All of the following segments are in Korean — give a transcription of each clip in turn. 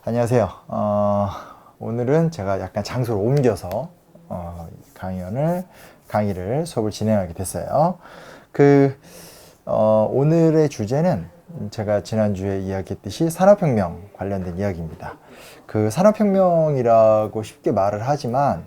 안녕하세요. 오늘은 제가 약간 장소를 옮겨서 강의를 수업을 진행하게 됐어요. 오늘의 주제는 제가 지난주에 이야기했듯이 산업혁명 관련된 이야기입니다. 그 산업혁명이라고 쉽게 말을 하지만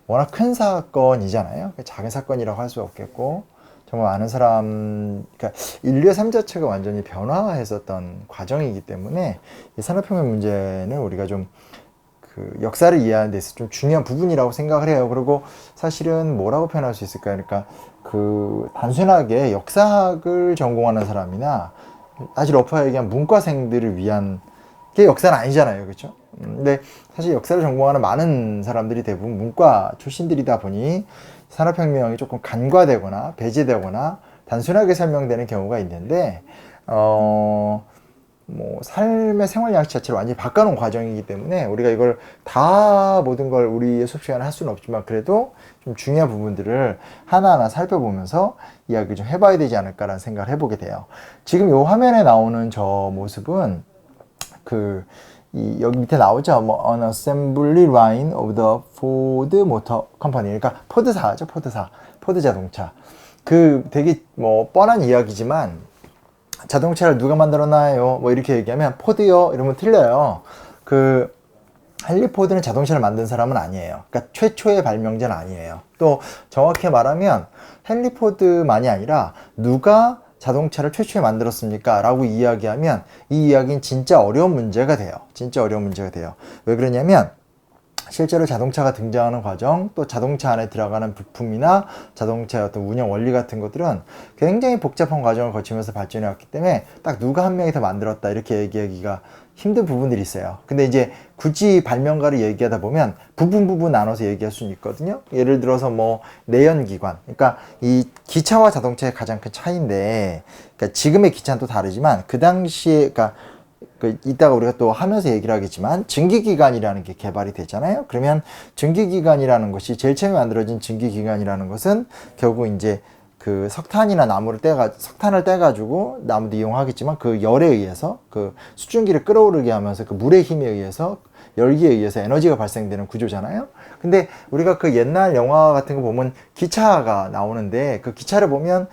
워낙 큰 사건이잖아요. 작은 사건이라고 할 수 없겠고, 정말 많은 그러니까 인류의 삶 자체가 완전히 변화했었던 과정이기 때문에 이 산업혁명 문제는 우리가 좀 그 역사를 이해하는 데 있어서 좀 중요한 부분이라고 생각을 해요. 그리고 사실은 뭐라고 표현할 수 있을까요? 그러니까 그 단순하게 역사학을 전공하는 사람이나 아주 러프하게 얘기한 문과생들을 위한 게 역사는 아니잖아요. 그렇죠? 근데 사실 역사를 전공하는 많은 사람들이 대부분 문과 출신들이다 보니 산업혁명이 조금 간과되거나 배제되거나 단순하게 설명되는 경우가 있는데 삶의 생활 양식 자체를 완전히 바꿔놓은 과정이기 때문에 우리가 이걸 다 모든 걸 우리의 수업 시간에 할 수는 없지만 그래도 좀 중요한 부분들을 하나하나 살펴보면서 이야기를 좀 해봐야 되지 않을까라는 생각을 해보게 돼요. 지금 이 화면에 나오는 저 모습은 여기 밑에 나오죠. An assembly line of the Ford Motor Company. 그러니까 포드사죠, 포드 자동차. 되게 뻔한 이야기지만 자동차를 누가 만들었나요? 이렇게 얘기하면 포드요 이러면 틀려요. 헨리 포드는 자동차를 만든 사람은 아니에요. 그러니까 최초의 발명자는 아니에요. 또 정확히 말하면 헨리 포드만이 아니라 누가 자동차를 최초에 만들었습니까? 라고 이야기하면 이 이야기는 진짜 어려운 문제가 돼요. 진짜 어려운 문제가 돼요. 왜 그러냐면 실제로 자동차가 등장하는 과정, 또 자동차 안에 들어가는 부품이나 자동차의 어떤 운영 원리 같은 것들은 굉장히 복잡한 과정을 거치면서 발전해 왔기 때문에 딱 누가 한 명이 더 만들었다 이렇게 얘기하기가 힘든 부분들이 있어요. 근데 이제 굳이 발명가를 얘기하다 보면 부분 나눠서 얘기할 수는 있거든요. 예를 들어서 내연기관. 그러니까 이 기차와 자동차의 가장 큰 차이인데, 그러니까 지금의 기차는 또 다르지만 그 당시에, 이따가 우리가 또 하면서 얘기를 하겠지만 증기기관이라는 게 개발이 되잖아요. 그러면 증기기관이라는 것이 제일 처음에 만들어진 증기기관이라는 것은 결국 이제 석탄이나 석탄을 떼가지고 나무도 이용하겠지만 그 열에 의해서 수증기를 끌어오르게 하면서 물의 힘에 의해서 열기에 의해서 에너지가 발생되는 구조잖아요. 근데 우리가 옛날 영화 같은 거 보면 기차가 나오는데 그 기차를 보면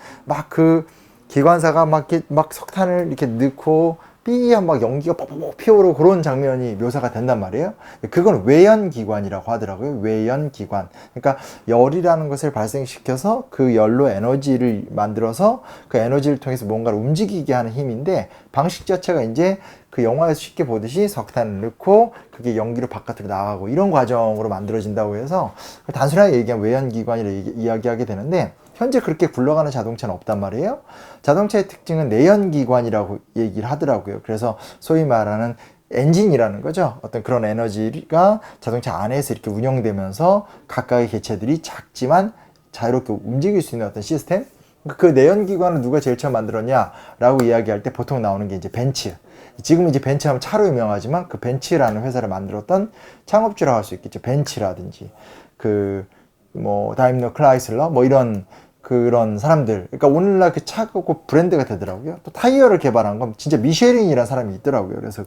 기관사가 막 석탄을 이렇게 넣고 삐한 연기가 뻑뻑 피어오르고 그런 장면이 묘사가 된단 말이에요. 그건 외연기관이라고 하더라고요. 외연기관. 그러니까 열이라는 것을 발생시켜서 그 열로 에너지를 만들어서 그 에너지를 통해서 뭔가를 움직이게 하는 힘인데 방식 자체가 이제 영화에서 쉽게 보듯이 석탄을 넣고 그게 연기로 바깥으로 나가고 이런 과정으로 만들어진다고 해서 단순하게 얘기하면 외연기관이라고 이야기하게 되는데 현재 그렇게 굴러가는 자동차는 없단 말이에요. 자동차의 특징은 내연기관이라고 얘기를 하더라고요. 그래서 소위 말하는 엔진이라는 거죠. 어떤 그런 에너지가 자동차 안에서 이렇게 운영되면서 각각의 개체들이 작지만 자유롭게 움직일 수 있는 어떤 시스템? 그 내연기관을 누가 제일 처음 만들었냐라고 이야기할 때 보통 나오는 게 이제 벤츠. 지금 이제 벤츠하면 차로 유명하지만 그 벤츠라는 회사를 만들었던 창업주라고 할 수 있겠죠. 벤츠라든지 다임러 클라이슬러 이런 그런 사람들. 그러니까 오늘날 차가 꼭 브랜드가 되더라고요. 또 타이어를 개발한 건 진짜 미쉐린이라는 사람이 있더라고요. 그래서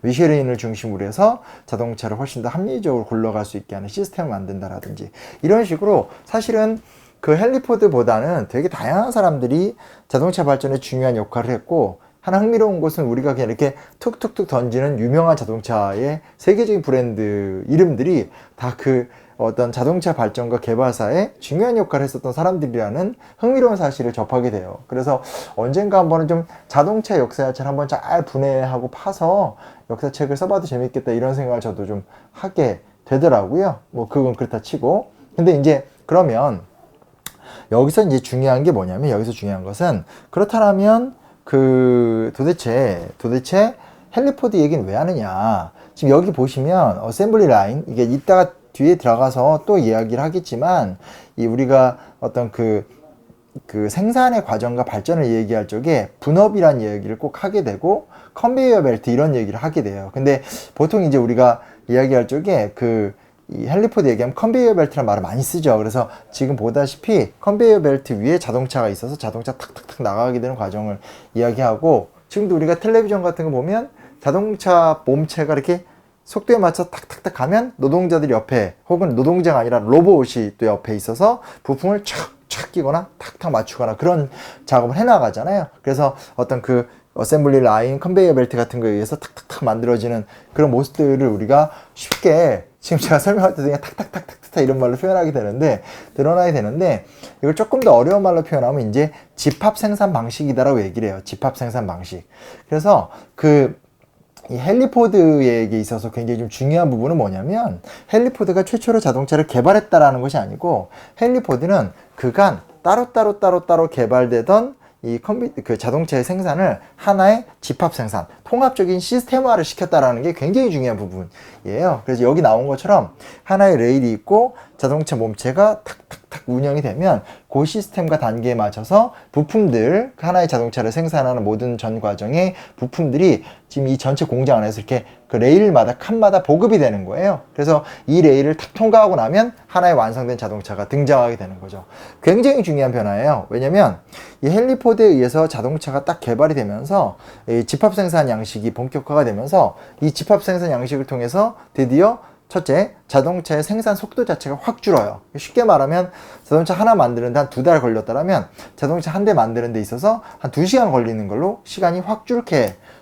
미쉐린을 중심으로 해서 자동차를 훨씬 더 합리적으로 굴러갈 수 있게 하는 시스템을 만든다라든지 이런 식으로 사실은 헨리 포드보다는 되게 다양한 사람들이 자동차 발전에 중요한 역할을 했고, 하나 흥미로운 것은 우리가 그냥 이렇게 툭툭툭 던지는 유명한 자동차의 세계적인 브랜드 이름들이 다 어떤 자동차 발전과 개발사에 중요한 역할을 했었던 사람들이라는 흥미로운 사실을 접하게 돼요. 그래서 언젠가 한번은 좀 자동차 역사 자체를 한번 잘 분해하고 파서 역사책을 써봐도 재밌겠다 이런 생각을 저도 좀 하게 되더라고요. 그건 그렇다 치고. 근데 이제 그러면 여기서 이제 중요한 게 뭐냐면, 여기서 중요한 것은 그렇다면 도대체 헨리 포드 얘기는 왜 하느냐. 지금 여기 보시면 어셈블리 라인, 이게 이따가 뒤에 들어가서 또 이야기를 하겠지만 우리가 어떤 생산의 과정과 발전을 얘기할 적에 분업이란 얘기를 꼭 하게 되고 컨베이어 벨트 이런 얘기를 하게 돼요. 근데 보통 이제 우리가 이야기할 적에 이 헨리 포드 얘기하면 컨베이어 벨트라는 말을 많이 쓰죠. 그래서 지금 보다시피 컨베이어 벨트 위에 자동차가 있어서 자동차 탁탁탁 나가게 되는 과정을 이야기하고, 지금도 우리가 텔레비전 같은 거 보면 자동차 몸체가 이렇게 속도에 맞춰 탁탁탁 가면 노동자들이 옆에 혹은 노동자가 아니라 로봇이 또 옆에 있어서 부품을 촥촥 끼거나 탁탁 맞추거나 그런 작업을 해나가잖아요. 그래서 어떤 그 어셈블리 라인, 컨베이어 벨트 같은 거에 의해서 탁탁탁 만들어지는 그런 모습들을 우리가 쉽게 지금 제가 설명할 때 그냥 탁탁탁탁탁 이런 말로 표현하게 되는데 드러나게 되는데 이걸 조금 더 어려운 말로 표현하면 이제 집합 생산 방식이다라고 얘기를 해요. 집합 생산 방식. 그래서 이 헨리 포드에게 있어서 굉장히 좀 중요한 부분은 뭐냐면 헨리 포드가 최초로 자동차를 개발했다라는 것이 아니고 헨리 포드는 그간 따로 개발되던 그 자동차의 생산을 하나의 집합 생산, 통합적인 시스템화를 시켰다라는 게 굉장히 중요한 부분이에요. 그래서 여기 나온 것처럼 하나의 레일이 있고 자동차 몸체가 탁탁탁 운영이 되면 그 시스템과 단계에 맞춰서 부품들, 하나의 자동차를 생산하는 모든 전 과정의 부품들이 지금 이 전체 공장 안에서 이렇게 그 레일마다 칸마다 보급이 되는 거예요. 그래서 이 레일을 탁 통과하고 나면 하나의 완성된 자동차가 등장하게 되는 거죠. 굉장히 중요한 변화예요. 왜냐면 이 헨리 포드에 의해서 자동차가 딱 개발이 되면서 이 집합 생산 양식이 본격화가 되면서 이 집합 생산 양식을 통해서 드디어 첫째, 자동차의 생산 속도 자체가 확 줄어요. 쉽게 말하면 자동차 하나 만드는데 한 2달 걸렸다면 자동차 한 대 만드는 데 있어서 한 2시간 걸리는 걸로 시간이 확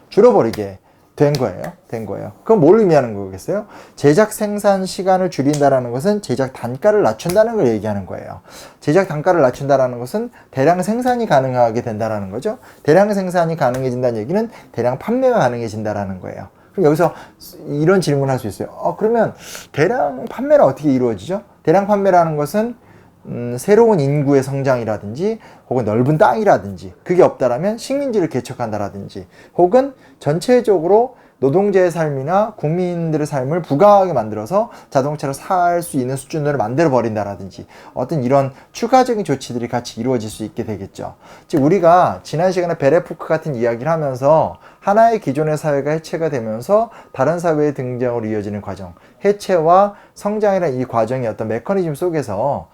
줄어버리게 된 거예요. 그럼 뭘 의미하는 거겠어요? 제작 생산 시간을 줄인다라는 것은 제작 단가를 낮춘다는 걸 얘기하는 거예요. 제작 단가를 낮춘다라는 것은 대량 생산이 가능하게 된다라는 거죠. 대량 생산이 가능해진다는 얘기는 대량 판매가 가능해진다라는 거예요. 그럼 여기서 이런 질문을 할 수 있어요. 그러면 대량 판매는 어떻게 이루어지죠? 대량 판매라는 것은 새로운 인구의 성장이라든지 혹은 넓은 땅이라든지 그게 없다라면 식민지를 개척한다라든지 혹은 전체적으로 노동자의 삶이나 국민들의 삶을 부강하게 만들어서 자동차를 살 수 있는 수준으로 만들어 버린다라든지 어떤 이런 추가적인 조치들이 같이 이루어질 수 있게 되겠죠. 즉 우리가 지난 시간에 베레포크 같은 이야기를 하면서 하나의 기존의 사회가 해체가 되면서 다른 사회의 등장으로 이어지는 과정, 해체와 성장이라는 이 과정의 어떤 메커니즘 속에서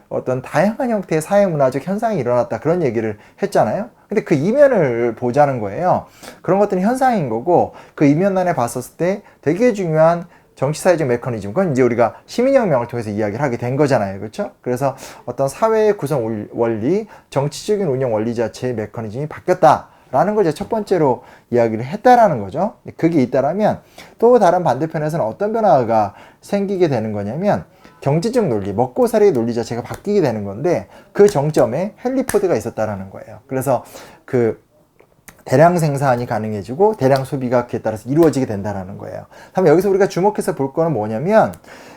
어떤 다양한 형태의 사회문화적 현상이 일어났다 그런 얘기를 했잖아요. 근데 그 이면을 보자는 거예요. 그런 것들은 현상인 거고 그 이면 안에 봤었을 때 되게 중요한 정치사회적 메커니즘, 그건 이제 우리가 시민혁명을 통해서 이야기를 하게 된 거잖아요. 그렇죠? 그래서 어떤 사회의 구성 원리, 정치적인 운영 원리 자체의 메커니즘이 바뀌었다. 라는 걸 이제 첫 번째로 이야기를 했다라는 거죠. 그게 있다라면 또 다른 반대편에서는 어떤 변화가 생기게 되는 거냐면 경제적 논리, 먹고살이의 논리 자체가 바뀌게 되는 건데 그 정점에 헨리 포드가 있었다라는 거예요. 그래서 그 대량 생산이 가능해지고 대량 소비가 그에 따라서 이루어지게 된다라는 거예요. 다음에 여기서 우리가 주목해서 볼 거는 뭐냐면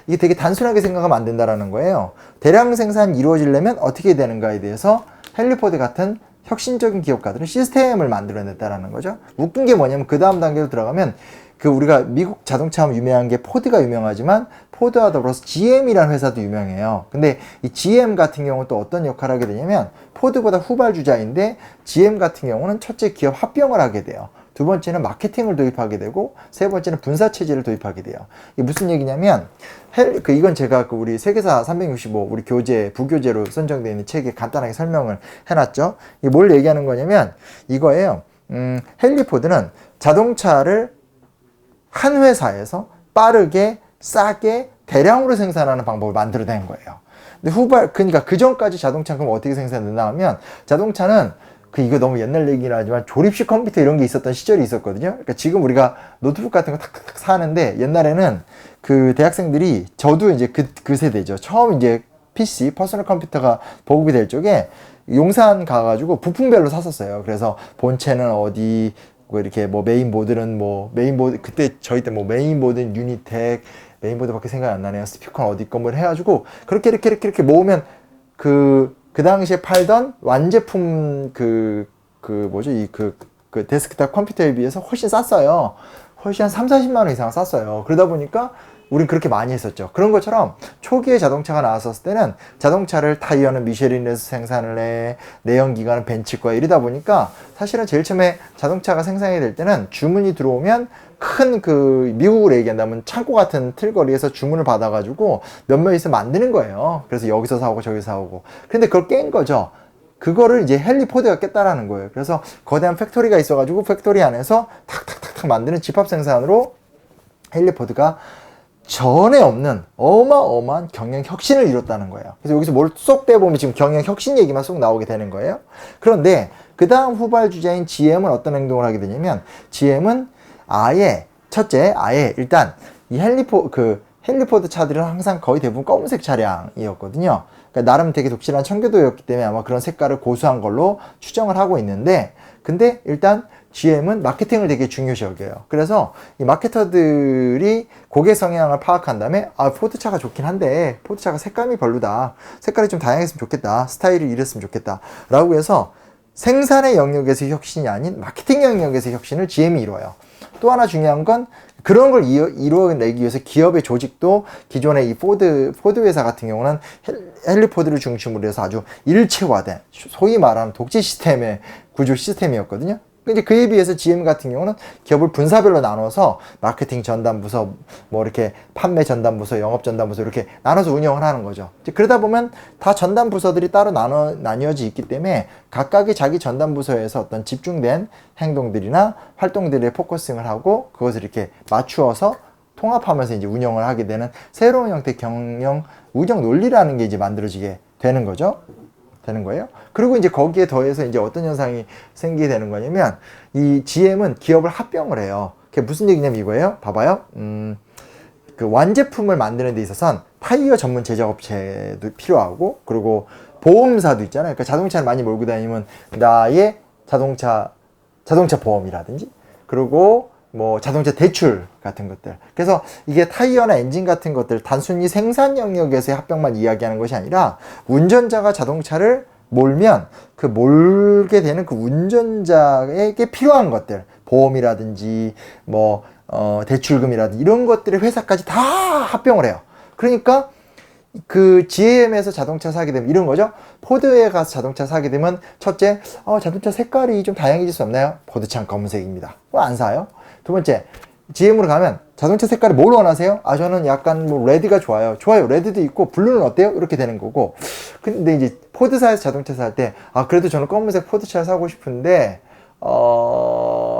이게 되게 단순하게 생각하면 안 된다라는 거예요. 대량 생산이 이루어지려면 어떻게 되는가에 대해서 헨리 포드 같은 혁신적인 기업가들은 시스템을 만들어냈다라는 거죠. 웃긴 게 뭐냐면 그 다음 단계로 들어가면 그 우리가 미국 자동차 하면 유명한 게 포드가 유명하지만 포드와 더불어서 GM이라는 회사도 유명해요. 근데 이 GM 같은 경우는 또 어떤 역할을 하게 되냐면 포드보다 후발주자인데 GM 같은 경우는 첫째 기업 합병을 하게 돼요. 두 번째는 마케팅을 도입하게 되고 세 번째는 분사체제를 도입하게 돼요. 이게 무슨 얘기냐면 이건 제가 우리 세계사 365 우리 교재 부교재로 선정되어 있는 책에 간단하게 설명을 해놨죠. 이게 뭘 얘기하는 거냐면 이거예요. 헨리 포드는 자동차를 한 회사에서 빠르게 싸게 대량으로 생산하는 방법을 만들어낸 거예요. 근데 그러니까 그 전까지 자동차는 그럼 어떻게 생산됐나 하면 자동차는 이거 너무 옛날 얘기긴 하지만 조립식 컴퓨터 이런 게 있었던 시절이 있었거든요. 그러니까 지금 우리가 노트북 같은 거 탁탁탁 사는데 옛날에는 그 대학생들이 저도 이제 그 세대죠. 처음 이제 PC, 퍼스널 컴퓨터가 보급이 될 적에 용산 가가지고 부품별로 샀었어요. 그래서 본체는 어디, 이렇게 메인보드는 메인보드, 그때 저희 때 메인보드는 유니텍, 메인보드밖에 생각이 안 나네요. 스피커는 어디 거 해가지고 그렇게 이렇게 모으면 그 당시에 팔던 완제품 데스크탑 컴퓨터에 비해서 훨씬 쌌어요. 훨씬 한 3, 40만 원 이상 쌌어요. 그러다 보니까 우린 그렇게 많이 했었죠. 그런 것처럼 초기에 자동차가 나왔었을 때는 자동차를 타이어는 미쉐린에서 생산을 해, 내연기관은 벤츠과 이러다 보니까 사실은 제일 처음에 자동차가 생산이 될 때는 주문이 들어오면 큰 미국으로 얘기한다면 창고 같은 틀거리에서 주문을 받아가지고 몇몇이서 만드는 거예요. 그래서 여기서 사오고 저기서 사오고. 근데 그걸 깬 거죠. 그거를 이제 헨리 포드가 깼다라는 거예요. 그래서 거대한 팩토리가 있어가지고 팩토리 안에서 탁탁탁탁 만드는 집합 생산으로 헨리 포드가 전에 없는 어마어마한 경영 혁신을 이뤘다는 거예요. 그래서 여기서 뭘 쏙 빼보면 지금 경영 혁신 얘기만 쏙 나오게 되는 거예요. 그런데 그 다음 후발주자인 GM은 어떤 행동을 하게 되냐면, GM은 첫째, 일단 이 헨리 포드 차들은 항상 거의 대부분 검은색 차량이었거든요. 그러니까 나름 되게 독실한 청교도였기 때문에 아마 그런 색깔을 고수한 걸로 추정을 하고 있는데, 근데 일단 GM은 마케팅을 되게 중요시 여겨요. 그래서 이 마케터들이 고객 성향을 파악한 다음에, 포드차가 좋긴 한데 포드차가 색감이 별로다, 색깔이 좀 다양했으면 좋겠다, 스타일이 이랬으면 좋겠다 라고 해서 생산의 영역에서의 혁신이 아닌 마케팅 영역에서의 혁신을 GM이 이뤄요. 또 하나 중요한 건, 그런 걸 이루어내기 위해서 기업의 조직도 기존의 이 포드 회사 같은 경우는 헨리 포드를 중심으로 해서 아주 일체화된, 소위 말하는 독재 시스템의 구조 시스템이었거든요. 이제 그에 비해서 GM 같은 경우는 기업을 분사별로 나눠서 마케팅 전담부서, 뭐 이렇게 판매 전담부서, 영업 전담부서 이렇게 나눠서 운영을 하는 거죠. 이제 그러다 보면 다 전담부서들이 따로 나뉘어져 있기 때문에 각각의 자기 전담부서에서 어떤 집중된 행동들이나 활동들에 포커싱을 하고 그것을 이렇게 맞추어서 통합하면서 이제 운영을 하게 되는 새로운 형태의 경영 운영 논리라는 게 이제 만들어지게 되는 거죠. 되는 거예요. 그리고 이제 거기에 더해서 이제 어떤 현상이 생기게 되는 거냐면, 이 GM은 기업을 합병을 해요. 그게 무슨 얘기냐면 이거예요. 봐봐요. 그 완제품을 만드는 데 있어서는 타이어 전문 제작업체도 필요하고, 그리고 보험사도 있잖아요. 그러니까 자동차를 많이 몰고 다니면 나의 자동차 보험이라든지, 그리고 뭐 자동차 대출 같은 것들. 그래서 이게 타이어나 엔진 같은 것들 단순히 생산 영역에서의 합병만 이야기하는 것이 아니라, 운전자가 자동차를 몰면 그 몰게 되는 그 운전자에게 필요한 것들, 보험이라든지 뭐 대출금이라든지 이런 것들의 회사까지 다 합병을 해요. 그러니까 그 GM에서 자동차 사게 되면 이런 거죠. 포드에 가서 자동차 사게 되면, 첫째, 자동차 색깔이 좀 다양해질 수 없나요? 포드차는 검은색입니다. 안 사요. 두 번째, GM으로 가면 자동차 색깔을 뭘 원하세요? 저는 약간 뭐 레드가 좋아요. 레드도 있고 블루는 어때요? 이렇게 되는 거고. 근데 이제 포드사에서 자동차 살 때, 그래도 저는 검은색 포드차를 사고 싶은데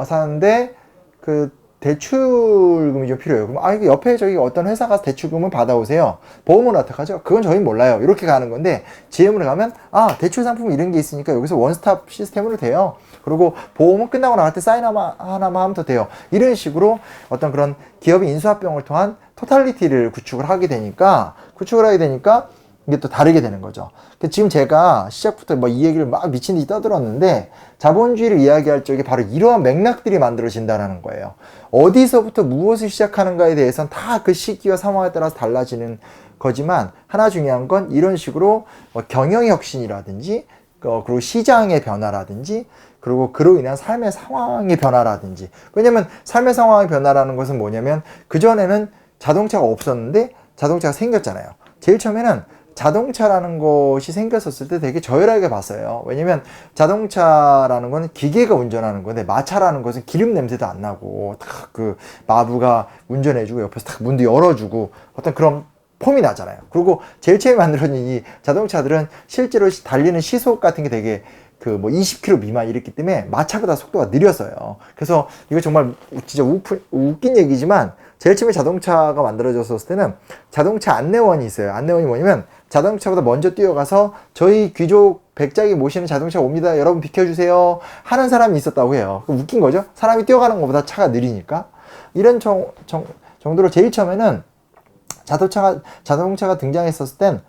사는데 그 대출금이 좀 필요해요. 그럼 이거 옆에 저기 어떤 회사 가서 대출금을 받아오세요. 보험은 어떡하죠? 그건 저희 몰라요. 이렇게 가는 건데, GM으로 가면 대출 상품 이런 게 있으니까 여기서 원스톱 시스템으로 돼요. 그리고 보험은 끝나고 나갈 때 사인 하나만 하면 더 돼요. 이런 식으로 어떤 그런 기업의 인수합병을 통한 토탈리티를 구축을 하게 되니까 이게 또 다르게 되는 거죠. 지금 제가 시작부터 뭐 이 얘기를 막 미친 듯이 떠들었는데, 자본주의를 이야기할 적에 바로 이러한 맥락들이 만들어진다는 거예요. 어디서부터 무엇을 시작하는가에 대해서는 다 그 시기와 상황에 따라서 달라지는 거지만, 하나 중요한 건 이런 식으로 경영의 혁신이라든지, 그리고 시장의 변화라든지, 그리고 그로 인한 삶의 상황의 변화라든지. 왜냐면 삶의 상황의 변화라는 것은 뭐냐면, 그전에는 자동차가 없었는데 자동차가 생겼잖아요. 제일 처음에는 자동차라는 것이 생겼었을 때 되게 저열하게 봤어요. 왜냐면 자동차라는 거는 기계가 운전하는 건데, 마차라는 것은 기름 냄새도 안 나고 딱 그 마부가 운전해주고 옆에서 딱 문도 열어주고 어떤 그런 폼이 나잖아요. 그리고 제일 처음에 만들어진 이 자동차들은 실제로 달리는 시속 같은 게 되게 뭐 20km 미만 이랬기 때문에 마차보다 속도가 느렸어요. 그래서 이거 정말 진짜 웃긴 얘기지만, 제일 처음에 자동차가 만들어졌을 때는 자동차 안내원이 있어요. 안내원이 뭐냐면, 자동차보다 먼저 뛰어가서 저희 귀족 백작이 모시는 자동차가 옵니다, 여러분 비켜주세요 하는 사람이 있었다고 해요. 웃긴 거죠. 사람이 뛰어가는 것보다 차가 느리니까. 이런 정도로 제일 처음에는 자동차가 등장했었을 땐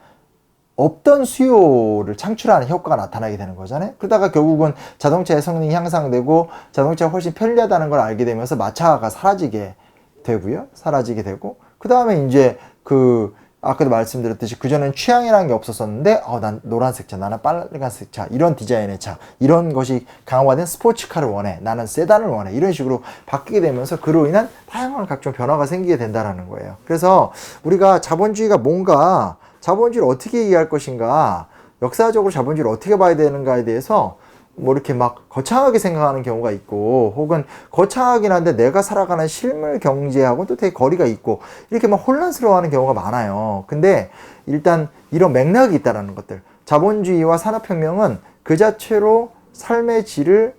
없던 수요를 창출하는 효과가 나타나게 되는 거잖아요. 그러다가 결국은 자동차의 성능이 향상되고 자동차가 훨씬 편리하다는 걸 알게 되면서 마차가 사라지게 되고, 그 다음에 이제 아까도 말씀드렸듯이 그전엔 취향이라는 게 없었었는데, 난 노란색 차, 나는 빨간색 차, 이런 디자인의 차, 이런 것이 강화된 스포츠카를 원해, 나는 세단을 원해, 이런 식으로 바뀌게 되면서 그로 인한 다양한 각종 변화가 생기게 된다는 거예요. 그래서 우리가 자본주의를 어떻게 이해할 것인가, 역사적으로 자본주의를 어떻게 봐야 되는가에 대해서 뭐 이렇게 막 거창하게 생각하는 경우가 있고, 혹은 거창하긴 한데 내가 살아가는 실물 경제하고 또 되게 거리가 있고, 이렇게 막 혼란스러워하는 경우가 많아요. 근데 일단 이런 맥락이 있다라는 것들, 자본주의와 산업혁명은 그 자체로 삶의 질을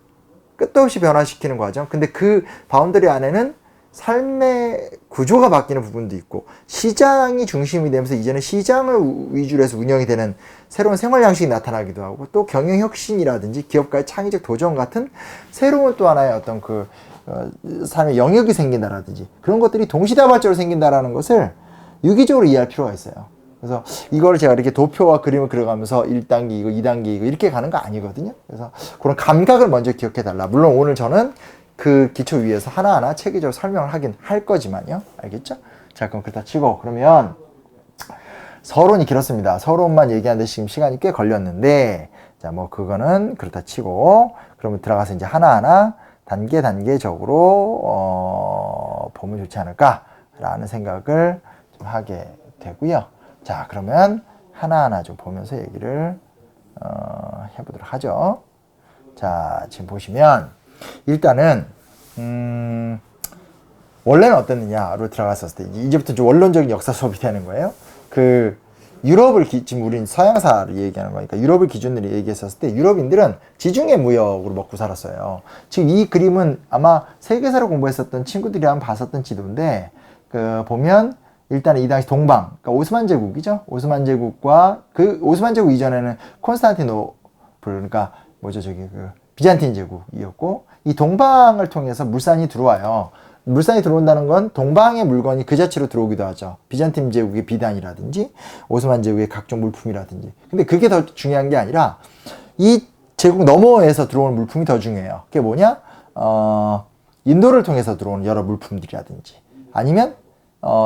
끝도 없이 변화시키는 과정. 근데 그 바운더리 안에는 삶의 구조가 바뀌는 부분도 있고, 시장이 중심이 되면서 이제는 시장을 위주로 해서 운영이 되는 새로운 생활 양식이 나타나기도 하고, 또 경영 혁신이라든지 기업가의 창의적 도전 같은 새로운 또 하나의 어떤 삶의 영역이 생긴다라든지 그런 것들이 동시다발적으로 생긴다라는 것을 유기적으로 이해할 필요가 있어요. 그래서 이걸 제가 이렇게 도표와 그림을 그려가면서 1단계 이거, 2단계 이거 이렇게 가는 거 아니거든요. 그래서 그런 감각을 먼저 기억해 달라. 물론 오늘 저는 그 기초 위에서 하나하나 체계적으로 설명을 하긴 할 거지만요. 알겠죠? 자, 그럼 그렇다 치고, 그러면 서론이 길었습니다. 서론만 얘기하는데 지금 시간이 꽤 걸렸는데, 자, 뭐 그거는 그렇다 치고, 그러면 들어가서 이제 하나하나 단계적으로 보면 좋지 않을까라는 생각을 좀 하게 되고요. 자, 그러면 하나하나 좀 보면서 얘기를 해보도록 하죠. 자, 지금 보시면 일단은 원래는 어땠느냐로 들어갔었을 때 이제부터 좀 원론적인 역사 수업이 되는 거예요. 그 유럽을 지금 우린 서양사를 얘기하는 거니까 유럽을 기준으로 얘기했었을 때 유럽인들은 지중해 무역으로 먹고 살았어요. 지금 이 그림은 아마 세계사를 공부했었던 친구들이 한번 봤었던 지도인데, 그 보면 일단 이 당시 동방, 그러니까 오스만 제국이죠. 오스만 제국과 그 오스만 제국 이전에는 콘스탄티노플, 그러니까 뭐죠, 저기 그 비잔틴 제국이었고, 이 동방을 통해서 물산이 들어와요. 물산이 들어온다는 건 동방의 물건이 그 자체로 들어오기도 하죠. 비잔틴 제국의 비단이라든지 오스만 제국의 각종 물품이라든지. 근데 그게 더 중요한 게 아니라 이 제국 너머에서 들어오는 물품이 더 중요해요. 그게 뭐냐? 인도를 통해서 들어오는 여러 물품들이라든지 아니면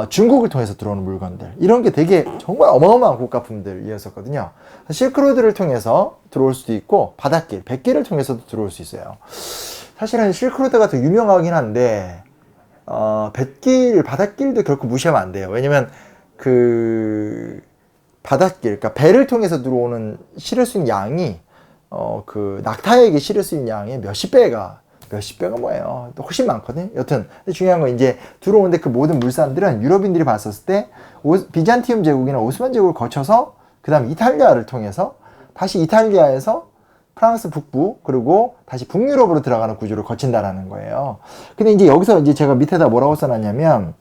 중국을 통해서 들어오는 물건들, 이런 게 되게 정말 어마어마한 고가품들이었었거든요. 실크로드를 통해서 들어올 수도 있고 바닷길, 백길을 통해서도 들어올 수 있어요. 사실은 실크로드가 더 유명하긴 한데 바닷길도 결코 무시하면 안 돼요. 왜냐면 그 바닷길, 그러니까 배를 통해서 들어오는 실을 수 있는 양이 그 낙타에게 실을 수 있는 양의 몇십 배가 뭐예요. 또 훨씬 많거든요. 여튼 중요한 건 이제 들어오는데 그 모든 물산들은 유럽인들이 봤었을 때 비잔티움 제국이나 오스만 제국을 거쳐서 그 다음 이탈리아를 통해서 다시 이탈리아에서 프랑스 북부 그리고 다시 북유럽으로 들어가는 구조를 거친다라는 거예요. 근데 이제 여기서 이제 제가 밑에다 뭐라고 써놨냐면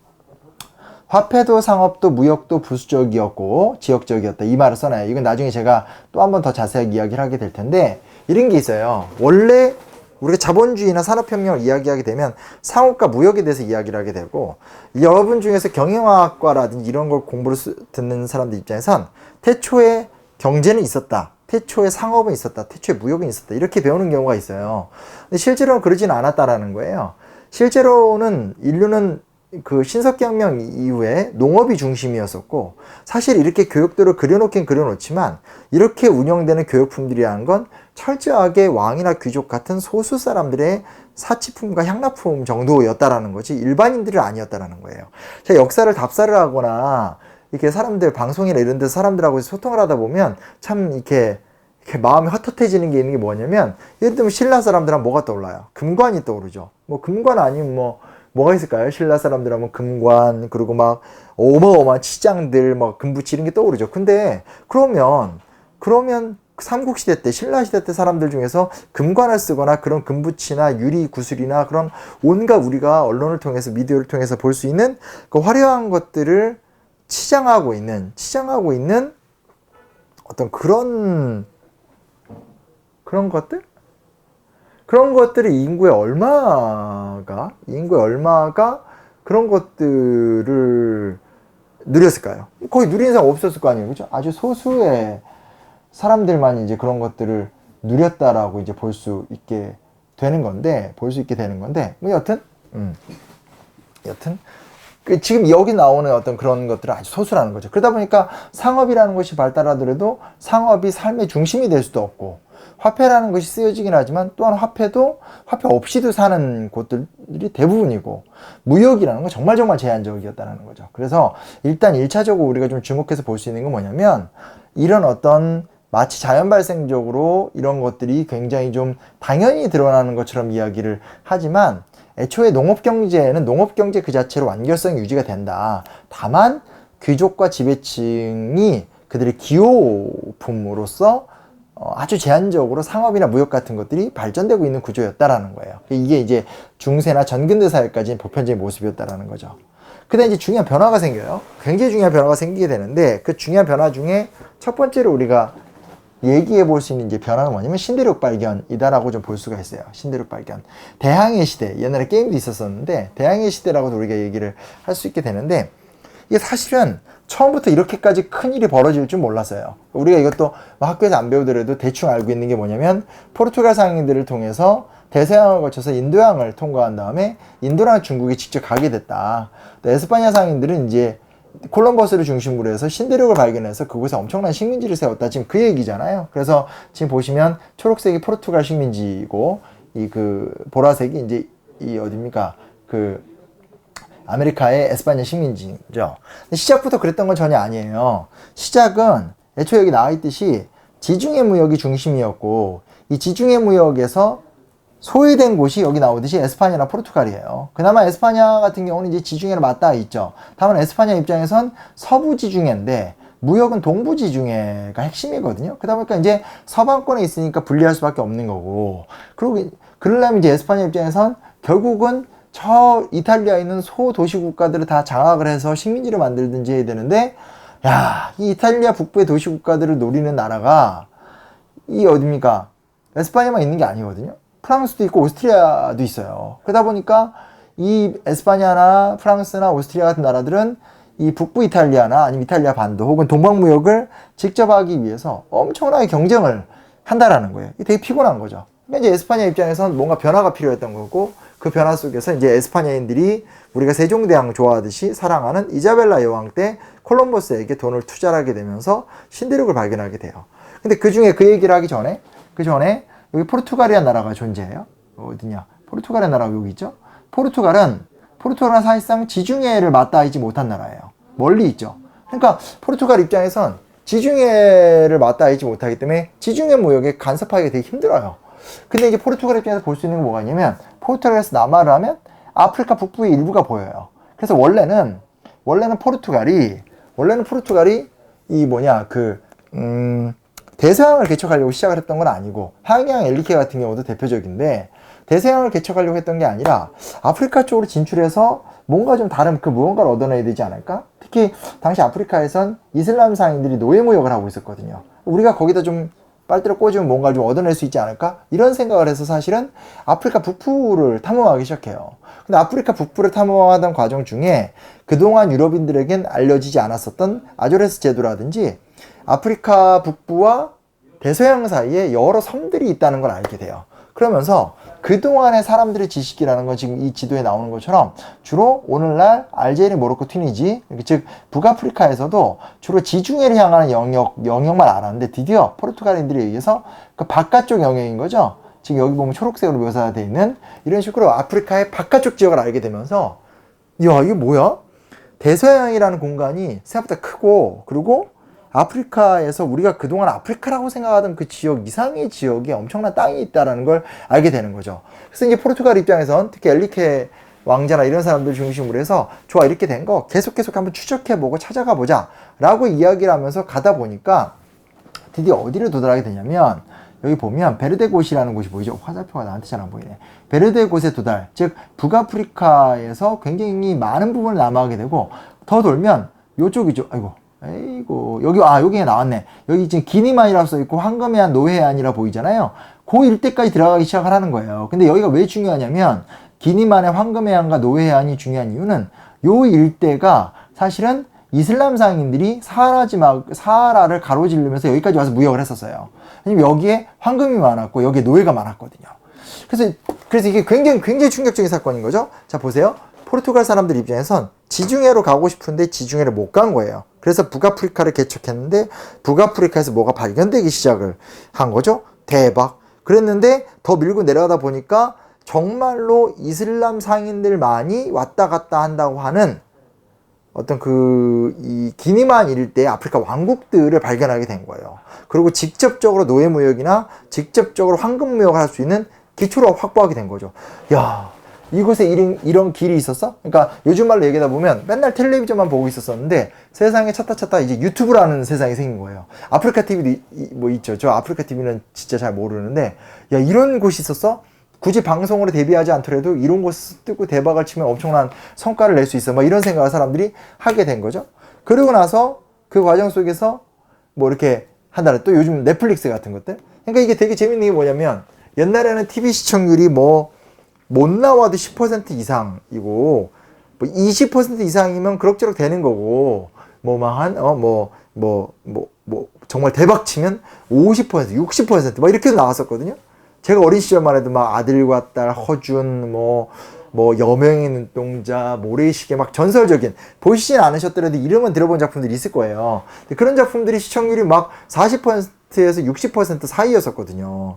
화폐도 상업도 무역도 부수적이었고 지역적이었다, 이 말을 써놔요. 이건 나중에 제가 또 한 번 더 자세하게 이야기를 하게 될 텐데, 이런 게 있어요. 원래 우리가 자본주의나 산업혁명을 이야기하게 되면 상업과 무역에 대해서 이야기를 하게 되고, 여러분 중에서 경영학과라든지 이런 걸 공부를 듣는 사람들 입장에선 태초에 경제는 있었다, 태초에 상업은 있었다, 태초에 무역은 있었다, 이렇게 배우는 경우가 있어요. 근데 실제로는 그러지는 않았다라는 거예요. 실제로는 인류는 그 신석기혁명 이후에 농업이 중심이었었고, 사실 이렇게 교육들을 그려놓긴 그려놓지만 이렇게 운영되는 교육품들이라는 건 철저하게 왕이나 귀족 같은 소수 사람들의 사치품과 향락품 정도였다라는 거지 일반인들이 아니었다라는 거예요. 제가 역사를 답사를 하거나 이렇게 사람들 방송이나 이런 데서 사람들하고 소통을 하다 보면 참 이렇게 마음이 헛헛해지는 게 있는 게 뭐냐면, 예를 들면 신라 사람들 하면 뭐가 떠올라요? 금관이 떠오르죠. 뭐 금관 아니면 뭐가 있을까요? 신라 사람들 하면 금관, 그리고 막 어마어마한 치장들, 막 금부치 이런 게 떠오르죠. 근데 그러면 삼국시대 때, 신라시대 때 사람들 중에서 금관을 쓰거나 그런 금부치나 유리 구슬이나 그런 온갖 우리가 언론을 통해서 미디어를 통해서 볼 수 있는 그 화려한 것들을 치장하고 있는 어떤 그런 것들? 그런 것들이 인구의 얼마가 그런 것들을 누렸을까요? 거의 누리는 사람 없었을 거 아니에요. 그죠? 아주 소수의 사람들만 이제 그런 것들을 누렸다라고 이제 볼 수 있게 되는 건데, 뭐 여튼 지금 여기 나오는 어떤 그런 것들은 아주 소수라는 거죠. 그러다 보니까 상업이라는 것이 발달하더라도 상업이 삶의 중심이 될 수도 없고, 화폐라는 것이 쓰여지긴 하지만 또한 화폐 없이도 사는 곳들이 대부분이고, 무역이라는 건 정말 제한적이었다는 거죠. 그래서 일단 1차적으로 우리가 좀 주목해서 볼 수 있는 건 뭐냐면, 이런 어떤 마치 자연 발생적으로 이런 것들이 굉장히 좀 당연히 드러나는 것처럼 이야기를 하지만, 애초에 농업경제는 농업경제 그 자체로 완결성이 유지가 된다. 다만 귀족과 지배층이 그들의 기호품으로서 아주 제한적으로 상업이나 무역 같은 것들이 발전되고 있는 구조였다라는 거예요. 이게 이제 중세나 전근대 사회까지 보편적인 모습이었다라는 거죠. 그다음에 이제 중요한 변화가 생겨요. 굉장히 중요한 변화가 생기게 되는데 그 중요한 변화 중에 첫 번째로 우리가 얘기해 볼 수 있는 이제 변화는 뭐냐면 신대륙 발견이다라고 좀 볼 수가 있어요. 신대륙 발견. 대항해 시대. 옛날에 게임도 있었었는데 대항해 시대라고도 우리가 얘기를 할 수 있게 되는데 이게 사실은 처음부터 이렇게까지 큰 일이 벌어질 줄 몰랐어요. 우리가 이것도 학교에서 안 배우더라도 대충 알고 있는 게 뭐냐면 포르투갈 상인들을 통해서 대서양을 거쳐서 인도양을 통과한 다음에 인도랑 중국이 직접 가게 됐다. 에스파냐 상인들은 이제 콜럼버스를 중심으로 해서 신대륙을 발견해서 그곳에 엄청난 식민지를 세웠다. 지금 그 얘기잖아요. 그래서 지금 보시면 초록색이 포르투갈 식민지이고 이 그 보라색이 이제 이 어딥니까? 그 아메리카의 에스파냐 식민지죠. 근데 시작부터 그랬던 건 전혀 아니에요. 시작은 애초에 여기 나와 있듯이 지중해 무역이 중심이었고 이 지중해 무역에서 소외된 곳이 여기 나오듯이 에스파냐나 포르투갈이에요. 그나마 에스파냐 같은 경우는 이제 지중해를 맞닿아 있죠. 다만 에스파냐 입장에선 서부 지중해인데 무역은 동부 지중해가 핵심이거든요. 그러다 보니까 이제 서방권에 있으니까 분리할 수밖에 없는 거고. 그리고 그러려면 이제 에스파냐 입장에선 결국은 저 이탈리아에 있는 소도시 국가들을 다 장악을 해서 식민지를 만들든지 해야 되는데, 야, 이 이탈리아 북부의 도시 국가들을 노리는 나라가 이 어딥니까? 에스파냐만 있는 게 아니거든요. 프랑스도 있고 오스트리아도 있어요. 그러다 보니까 이 에스파냐나 프랑스나 오스트리아 같은 나라들은 이 북부 이탈리아나 아니면 이탈리아 반도 혹은 동방무역을 직접 하기 위해서 엄청나게 경쟁을 한다라는 거예요. 이게 되게 피곤한 거죠. 그러니까 이제 에스파냐 입장에서는 뭔가 변화가 필요했던 거고 그 변화 속에서 이제 에스파냐인들이 우리가 세종대왕 좋아하듯이 사랑하는 이자벨라 여왕 때 콜럼버스에게 돈을 투자하게 되면서 신대륙을 발견하게 돼요. 근데 그 중에 그 얘기를 하기 전에 여기 포르투갈이라는 나라가 존재해요. 어디냐? 포르투갈의 나라가 여기 있죠? 포르투갈은 사실상 지중해를 맞닿아있지 못한 나라예요. 멀리 있죠. 그러니까 포르투갈 입장에선 지중해를 맞닿아있지 못하기 때문에 지중해 무역에 간섭하기가 되게 힘들어요. 근데 이제 포르투갈 입장에서 볼 수 있는 건 뭐가 있냐면 포르투갈에서 남하를 하면 아프리카 북부의 일부가 보여요. 그래서 원래는 포르투갈이 이 뭐냐 대서양을 개척하려고 시작을 했던 건 아니고 항해왕 엘리케 같은 경우도 대표적인데 대서양을 개척하려고 했던 게 아니라 아프리카 쪽으로 진출해서 뭔가 좀 다른 그 무언가를 얻어내야 되지 않을까? 특히 당시 아프리카에선 이슬람 상인들이 노예무역을 하고 있었거든요. 우리가 거기다 좀 빨대를 꽂으면 뭔가 좀 얻어낼 수 있지 않을까? 이런 생각을 해서 사실은 아프리카 북부를 탐험하기 시작해요. 근데 아프리카 북부를 탐험하던 과정 중에 그동안 유럽인들에겐 알려지지 않았었던 아조레스 제도라든지 아프리카 북부와 대서양 사이에 여러 섬들이 있다는 걸 알게 돼요. 그러면서 그동안의 사람들의 지식이라는 건 지금 이 지도에 나오는 것처럼 주로 오늘날 알제리, 모로코, 튀니지, 즉 북아프리카에서도 주로 지중해를 향하는 영역만 알았는데 드디어 포르투갈인들에 의해서 그 바깥쪽 영역인 거죠. 지금 여기 보면 초록색으로 묘사가 되어 있는 이런 식으로 아프리카의 바깥쪽 지역을 알게 되면서 야, 이게 뭐야? 대서양이라는 공간이 생각보다 크고 그리고 아프리카에서 우리가 그동안 아프리카라고 생각하던 그 지역 이상의 지역에 엄청난 땅이 있다는 걸 알게 되는 거죠. 그래서 이제 포르투갈 입장에선 특히 엘리케 왕자나 이런 사람들 중심으로 해서 좋아, 이렇게 된 거 계속 한번 추적해보고 찾아가 보자 라고 이야기를 하면서 가다 보니까 드디어 어디를 도달하게 되냐면 여기 보면 베르데곳이라는 곳이 보이죠? 화살표가 나한테 잘 안 보이네. 베르데곳에 도달, 즉 북아프리카에서 굉장히 많은 부분을 남하게 되고 더 돌면 요쪽이죠. 여기 나왔네. 여기 지금 기니만이라고 써있고 황금해안, 노해안이라 보이잖아요. 그 일대까지 들어가기 시작을 하는 거예요. 근데 여기가 왜 중요하냐면 기니만의 황금해안과 노해안이 중요한 이유는 요 일대가 사실은 이슬람 상인들이 사하라를 가로지르면서 여기까지 와서 무역을 했었어요. 왜냐면 여기에 황금이 많았고 여기에 노예가 많았거든요. 그래서 이게 굉장히 충격적인 사건인 거죠. 자, 보세요. 포르투갈 사람들 입장에선 지중해로 가고 싶은데 지중해를 못 간 거예요. 그래서 북아프리카를 개척했는데 북아프리카에서 뭐가 발견되기 시작을 한 거죠. 대박. 그랬는데 더 밀고 내려가다 보니까 정말로 이슬람 상인들만이 왔다 갔다 한다고 하는 어떤 이 기니만 일대의 아프리카 왕국들을 발견하게 된 거예요. 그리고 직접적으로 노예무역이나 직접적으로 황금무역을 할 수 있는 기초를 확보하게 된 거죠. 야, 이곳에 이런 길이 있었어? 그러니까 요즘 말로 얘기하다 보면 맨날 텔레비전만 보고 있었었는데 세상에 찾다 이제 유튜브라는 세상이 생긴 거예요. 아프리카 TV도 뭐 있죠. 저 아프리카 TV는 진짜 잘 모르는데 야, 이런 곳이 있었어? 굳이 방송으로 데뷔하지 않더라도 이런 곳 뜨고 대박을 치면 엄청난 성과를 낼 수 있어. 막 이런 생각을 사람들이 하게 된 거죠. 그리고 나서 그 과정 속에서 뭐 이렇게 한다는 또 요즘 넷플릭스 같은 것들. 그러니까 이게 되게 재밌는 게 뭐냐면 옛날에는 TV 시청률이 뭐 못 나와도 10% 이상이고 뭐 20% 이상이면 그럭저럭 되는 거고 정말 대박 치면 50%, 60% 막 이렇게 나왔었거든요. 제가 어린 시절만 해도 막 아들과 딸, 허준, 뭐 여명의 눈동자, 모래시계 막 전설적인 보시진 않으셨더라도 이름은 들어본 작품들이 있을 거예요. 그런 작품들이 시청률이 막 40%에서 60% 사이였었거든요.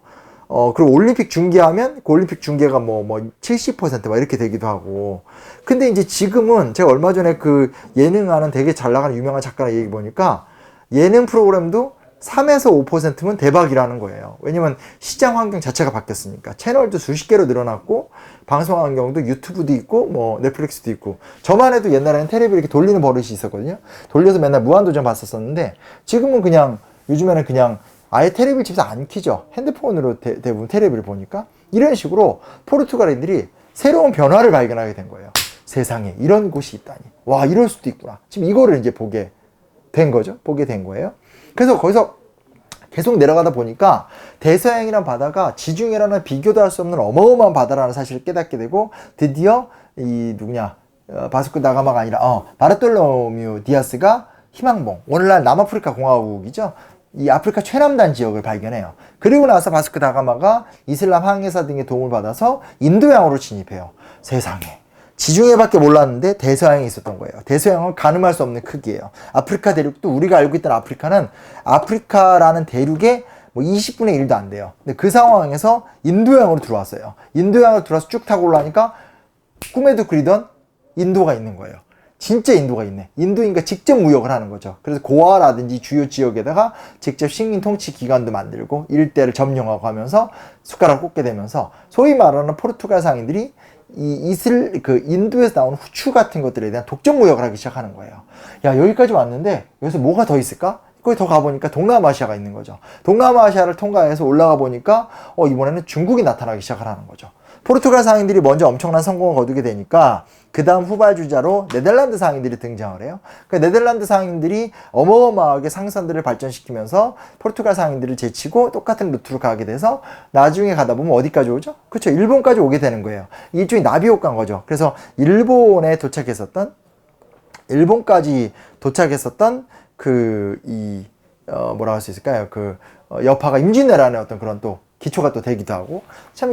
그리고 올림픽 중계하면 그 올림픽 중계가 70%막 이렇게 되기도 하고. 근데 이제 지금은 제가 얼마 전에 그 예능하는 되게 잘 나가는 유명한 작가랑 얘기 보니까 예능 프로그램도 3에서 5%면 대박이라는 거예요. 왜냐면 시장 환경 자체가 바뀌었으니까. 채널도 수십 개로 늘어났고, 방송 환경도 유튜브도 있고, 뭐 넷플릭스도 있고. 저만 해도 옛날에는 텔레비 이렇게 돌리는 버릇이 있었거든요. 돌려서 맨날 무한도전 봤었었는데, 지금은 그냥, 요즘에는 그냥 아예 텔레비를 집에서 안 켜죠. 핸드폰으로 대부분 텔레비를 보니까. 이런 식으로 포르투갈인들이 새로운 변화를 발견하게 된 거예요. 세상에 이런 곳이 있다니. 와, 이럴 수도 있구나. 지금 이거를 이제 보게 된 거죠. 보게 된 거예요. 그래서 거기서 계속 내려가다 보니까 대서양이라는 바다가 지중해라는 비교도 할 수 없는 어마어마한 바다라는 사실을 깨닫게 되고 드디어 바스코 다가마가 아니라 바르톨로뮤 디아스가 희망봉, 오늘날 남아프리카 공화국이죠. 이 아프리카 최남단 지역을 발견해요. 그리고 나서 바스코 다가마가 이슬람 항해사 등의 도움을 받아서 인도양으로 진입해요. 세상에. 지중해밖에 몰랐는데 대서양이 있었던 거예요. 대서양은 가늠할 수 없는 크기예요. 아프리카 대륙도 우리가 알고 있던 아프리카는 아프리카라는 대륙의 20분의 1도 안 돼요. 근데 그 상황에서 인도양으로 들어왔어요. 인도양으로 들어와서 쭉 타고 올라가니까 꿈에도 그리던 인도가 있는 거예요. 진짜 인도가 있네. 인도인과 직접 무역을 하는 거죠. 그래서 고아라든지 주요 지역에다가 직접 식민 통치 기관도 만들고 일대를 점령하고 하면서 숟가락 꽂게 되면서 소위 말하는 포르투갈 상인들이 인도에서 나오는 후추 같은 것들에 대한 독점 무역을 하기 시작하는 거예요. 야, 여기까지 왔는데 여기서 뭐가 더 있을까? 거기 더 가보니까 동남아시아가 있는 거죠. 동남아시아를 통과해서 올라가 보니까 이번에는 중국이 나타나기 시작하는 거죠. 포르투갈 상인들이 먼저 엄청난 성공을 거두게 되니까 그 다음 후발주자로 네덜란드 상인들이 등장을 해요. 그 네덜란드 상인들이 어마어마하게 상선들을 발전시키면서 포르투갈 상인들을 제치고 똑같은 루트로 가게 돼서 나중에 가다 보면 어디까지 오죠? 그렇죠. 일본까지 오게 되는 거예요. 일종의 나비 효과인 거죠. 그래서 일본까지 도착했었던 뭐라 할 수 있을까요? 여파가 임진왜란의 어떤 그런 또 기초가 또 되기도 하고,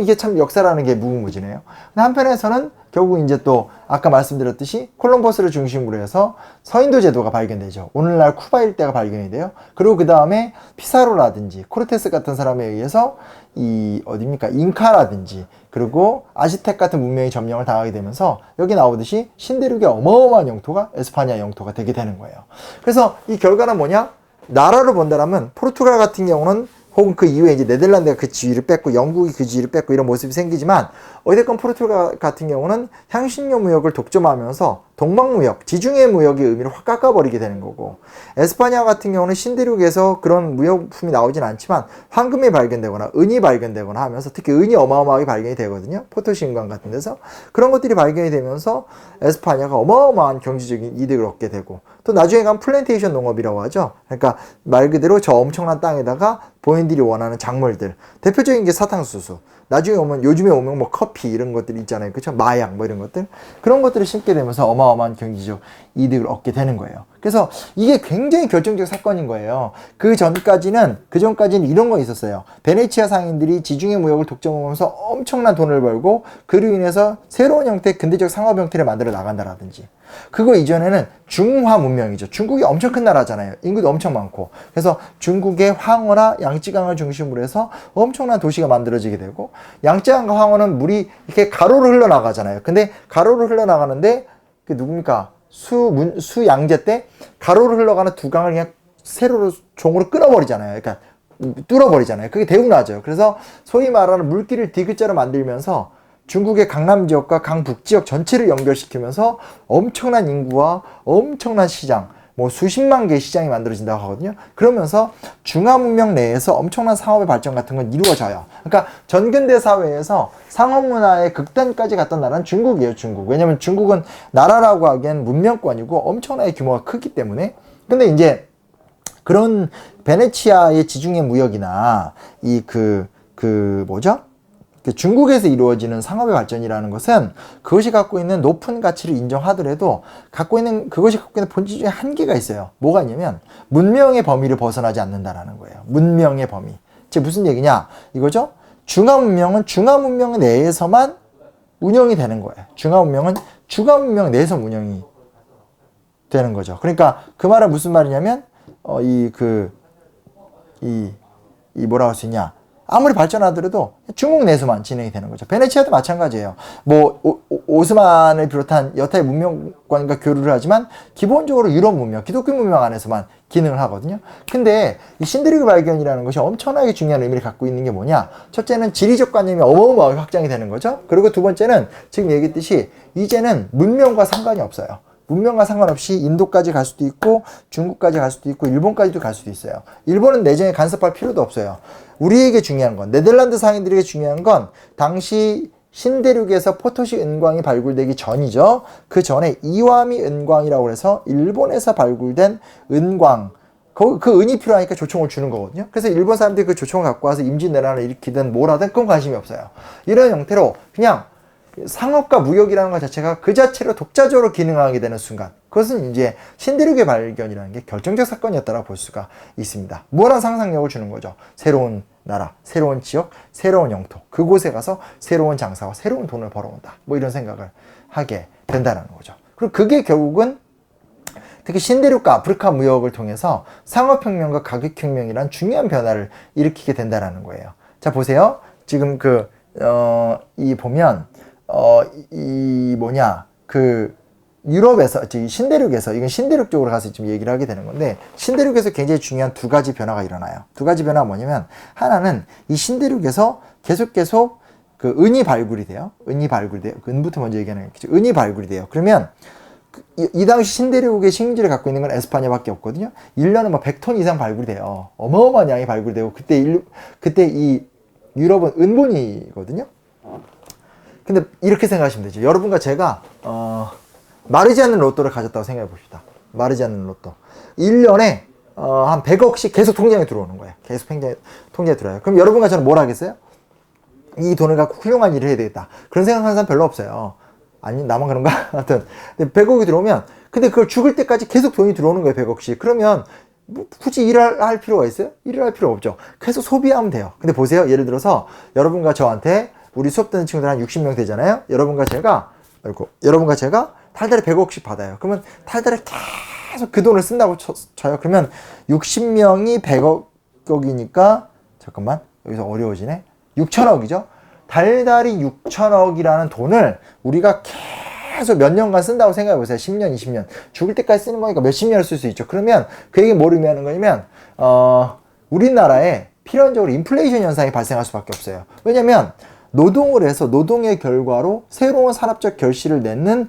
이게 참 역사라는 게 무궁무진해요. 근데 한편에서는 결국 이제 또 아까 말씀드렸듯이 콜럼버스를 중심으로 해서 서인도 제도가 발견되죠. 오늘날 쿠바 일대가 발견이 돼요. 그리고 그 다음에 피사로라든지 코르테스 같은 사람에 의해서 잉카라든지 그리고 아즈텍 같은 문명이 점령을 당하게 되면서 여기 나오듯이 신대륙의 어마어마한 영토가 에스파냐 영토가 되게 되는 거예요. 그래서 이 결과는 뭐냐? 나라로 본다라면 포르투갈 같은 경우는 혹은 그 이후에 이제 네덜란드가 그 지위를 뺏고 영국이 그 지위를 뺏고 이런 모습이 생기지만 어쨌건 포르투갈 같은 경우는 향신료 무역을 독점하면서 동방무역, 지중해 무역의 의미를 확 깎아버리게 되는 거고, 에스파냐 같은 경우는 신대륙에서 그런 무역품이 나오진 않지만 황금이 발견되거나 은이 발견되거나 하면서 특히 은이 어마어마하게 발견이 되거든요. 포토신관 같은 데서. 그런 것들이 발견이 되면서 에스파냐가 어마어마한 경제적인 이득을 얻게 되고, 또 나중에 가면 플랜테이션 농업이라고 하죠. 그러니까 말 그대로 저 엄청난 땅에다가 본인들이 원하는 작물들, 대표적인 게 사탕수수, 나중에 요즘에 오면 커피 이런 것들이 있잖아요. 그쵸? 마약 이런 것들. 그런 것들을 심게 되면서 어마어마한 경제적 이득을 얻게 되는 거예요. 그래서 이게 굉장히 결정적 사건인 거예요. 그 전까지는 이런 거 있었어요. 베네치아 상인들이 지중해 무역을 독점하면서 엄청난 돈을 벌고 그로 인해서 새로운 형태의 근대적 상업 형태를 만들어 나간다라든지, 그거 이전에는 중화 문명이죠. 중국이 엄청 큰 나라잖아요. 인구도 엄청 많고. 그래서 중국의 황허나 양쯔강을 중심으로 해서 엄청난 도시가 만들어지게 되고, 양쯔강과 황허는 물이 이렇게 가로로 흘러나가잖아요. 근데 가로로 흘러나가는데 그 누굽니까? 수양제 때 가로로 흘러가는 두 강을 그냥 세로로 종으로 끊어버리잖아요. 그러니까 뚫어버리잖아요. 그게 대웅 나죠. 그래서 소위 말하는 물길을 디귿자로 만들면서 중국의 강남 지역과 강북 지역 전체를 연결시키면서 엄청난 인구와 엄청난 시장, 뭐 수십만 개의 시장이 만들어진다고 하거든요. 그러면서 중화문명 내에서 엄청난 상업의 발전 같은 건 이루어져요. 그러니까 전근대 사회에서 상업 문화의 극단까지 갔던 나라는 중국이에요, 중국. 왜냐면 중국은 나라라고 하기엔 문명권이고 엄청나게 규모가 크기 때문에. 근데 이제 그런 베네치아의 지중해 무역이나 뭐죠? 중국에서 이루어지는 상업의 발전이라는 것은 그것이 갖고 있는 높은 가치를 인정하더라도 그것이 갖고 있는 본질적인 한계가 있어요. 뭐가 있냐면 문명의 범위를 벗어나지 않는다라는 거예요. 문명의 범위. 즉 무슨 얘기냐? 이거죠? 중화문명은 중화문명 내에서만 운영이 되는 거예요. 중화문명은 중화문명 내에서 운영이 되는 거죠. 그러니까 그 말은 무슨 말이냐면 뭐라고 할 수 있냐? 아무리 발전하더라도 중국 내에서만 진행이 되는 거죠. 베네치아도 마찬가지예요. 뭐 오스만을 비롯한 여타의 문명권과 교류를 하지만 기본적으로 유럽 문명, 기독교 문명 안에서만 기능을 하거든요. 근데 이 신데리그 발견이라는 것이 엄청나게 중요한 의미를 갖고 있는 게 뭐냐? 첫째는 지리적 관념이 어마어마하게 확장이 되는 거죠. 그리고 두 번째는 지금 얘기했듯이 이제는 문명과 상관이 없어요. 문명과 상관없이 인도까지 갈 수도 있고 중국까지 갈 수도 있고 일본까지도 갈 수도 있어요. 일본은 내정에 간섭할 필요도 없어요. 우리에게 중요한 건, 네덜란드 상인들에게 중요한 건 당시 신대륙에서 포토시 은광이 발굴되기 전이죠. 그 전에 이와미 은광이라고 해서 일본에서 발굴된 은광, 그 은이 필요하니까 조총을 주는 거거든요. 그래서 일본 사람들이 그 조총을 갖고 와서 임진왜란을 일으키든 뭘 하든 그건 관심이 없어요. 이런 형태로 그냥 상업과 무역이라는 것 자체가 그 자체로 독자적으로 기능하게 되는 순간, 그것은 이제 신대륙의 발견이라는 게 결정적 사건이었다고 볼 수가 있습니다. 무한한 상상력을 주는 거죠. 새로운 나라, 새로운 지역, 새로운 영토, 그곳에 가서 새로운 장사와 새로운 돈을 벌어온다, 뭐 이런 생각을 하게 된다는 거죠. 그리고 그게 결국은 특히 신대륙과 아프리카 무역을 통해서 상업혁명과 가격혁명이란 중요한 변화를 일으키게 된다는 거예요. 자, 보세요. 지금 보면 유럽에서, 신대륙에서, 이건 신대륙 쪽으로 가서 지금 얘기를 하게 되는 건데, 신대륙에서 굉장히 중요한 두 가지 변화가 일어나요. 두 가지 변화가 뭐냐면, 하나는 이 신대륙에서 계속 은이 발굴이 돼요. 은부터 먼저 얘기하는 거죠. 은이 발굴이 돼요. 그러면, 이 당시 신대륙의 식민지를 갖고 있는 건 에스파냐밖에 없거든요. 1년에 뭐 100톤 이상 발굴이 돼요. 어마어마한 양이 발굴되고, 그때 이 유럽은 은본이거든요. 근데 이렇게 생각하시면 되죠. 여러분과 제가 마르지 않는 로또를 가졌다고 생각해 봅시다. 마르지 않는 로또. 1년에 한 100억씩 계속 통장에 들어오는 거예요. 계속 통장에 들어와요. 그럼 여러분과 저는 뭘 하겠어요? 이 돈을 갖고 훌륭한 일을 해야 되겠다. 그런 생각하는 사람 별로 없어요. 아니, 나만 그런가? 하여튼 100억이 들어오면, 근데 그걸 죽을 때까지 계속 돈이 들어오는 거예요. 100억씩. 그러면 굳이 일을 할 필요가 있어요? 일을 할 필요 없죠. 계속 소비하면 돼요. 근데 보세요. 예를 들어서 여러분과 저한테, 우리 수업 듣는 친구들 한 60명 되잖아요. 여러분과 제가 달달에 100억씩 받아요. 그러면 달달에 계속 그 돈을 쓴다고 쳐요. 그러면 60명이 100억이니까, 잠깐만, 여기서 어려워지네. 6천억이죠. 달달이 6천억이라는 돈을 우리가 계속 몇 년간 쓴다고 생각해 보세요. 10년, 20년. 죽을 때까지 쓰는 거니까 몇십 년을 쓸 수 있죠. 그러면 그 얘기 뭘 의미하는 거냐면, 우리나라에 필연적으로 인플레이션 현상이 발생할 수밖에 없어요. 왜냐면 노동을 해서 노동의 결과로 새로운 산업적 결실을 내는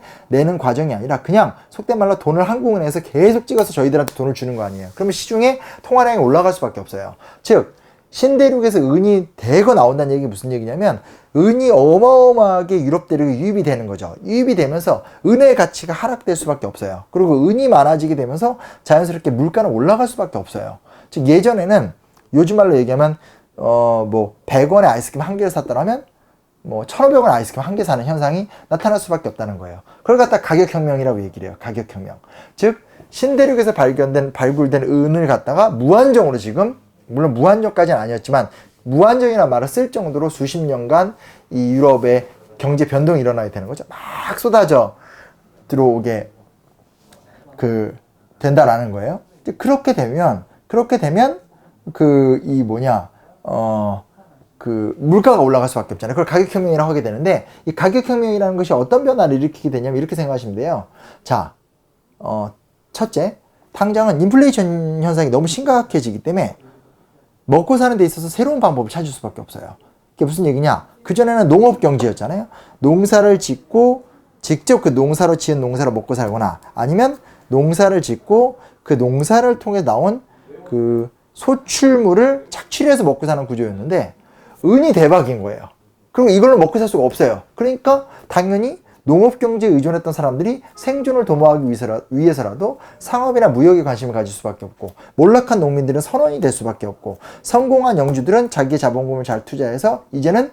과정이 아니라 그냥 속된 말로 돈을 한국은행에서 계속 찍어서 저희들한테 돈을 주는 거 아니에요. 그러면 시중에 통화량이 올라갈 수밖에 없어요. 즉 신대륙에서 은이 대거 나온다는 얘기 무슨 얘기냐면 은이 어마어마하게 유럽 대륙에 유입이 되는 거죠. 유입이 되면서 은의 가치가 하락될 수밖에 없어요. 그리고 은이 많아지게 되면서 자연스럽게 물가는 올라갈 수밖에 없어요. 즉 예전에는 요즘 말로 얘기하면 100원의 아이스크림 한 개를 샀더라면 1,500원 아이스크림 한 개 사는 현상이 나타날 수밖에 없다는 거예요. 그걸 갖다 가격혁명이라고 얘기를 해요. 가격혁명. 즉 신대륙에서 발굴된 은을 갖다가 무한정으로 지금, 물론 무한정까지는 아니었지만 무한정이라는 말을 쓸 정도로 수십 년간 이 유럽의 경제 변동이 일어나야 되는 거죠. 막 쏟아져 들어오게 된다라는 거예요. 그렇게 되면 물가가 올라갈 수밖에 없잖아요. 그걸 가격혁명이라고 하게 되는데, 이 가격혁명이라는 것이 어떤 변화를 일으키게 되냐면 이렇게 생각하시면 돼요. 자, 첫째, 당장은 인플레이션 현상이 너무 심각해지기 때문에 먹고 사는 데 있어서 새로운 방법을 찾을 수밖에 없어요. 이게 무슨 얘기냐? 그전에는 농업경제였잖아요. 농사를 짓고 직접 그 농사로 지은 농사로 먹고 살거나 아니면 농사를 짓고 그 농사를 통해 나온 그 소출물을 착취해서 먹고 사는 구조였는데 은이 대박인 거예요. 그럼 이걸로 먹고 살 수가 없어요. 그러니까 당연히 농업경제에 의존했던 사람들이 생존을 도모하기 위해서라도 상업이나 무역에 관심을 가질 수밖에 없고 몰락한 농민들은 선원이 될 수밖에 없고 성공한 영주들은 자기의 자본금을 잘 투자해서 이제는